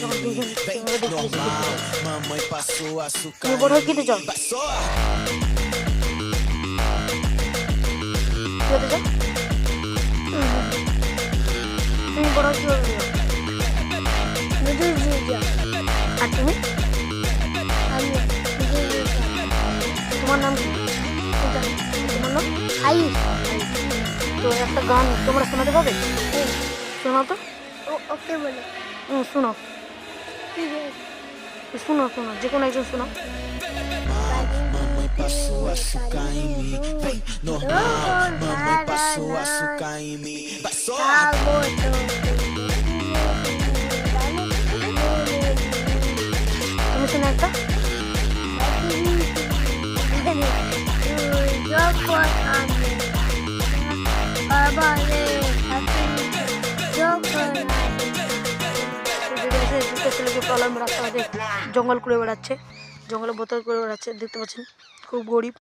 যখন দুজন normal, mamãe passou açúcar. তুমি বড় হয়ে কি হতে চাও? Passou. কি হতে চাও? তুমি বড় হয়ে কি হতে চাও? আর তুমি? তোমার নাম কি? তোমার নাম আয়ুষ। তো একটা গান তোমরা শোনাতে পারবে? শোনাও তো। ওকে বলে শোনো শোনো শোনো, যে কোনো একজন শোনো। Mamãe passou açúcar em mim. Vem, normal, mamãe passou açúcar em mim. Passou. তুমি শোনো একটা। দুটো ছেলেকে প্রবলেম রাস্তাঘাটে জঙ্গল করে বেড়াচ্ছে, জঙ্গলে বোতল করে বেড়াচ্ছে, দেখতে পাচ্ছেন খুব গরিব।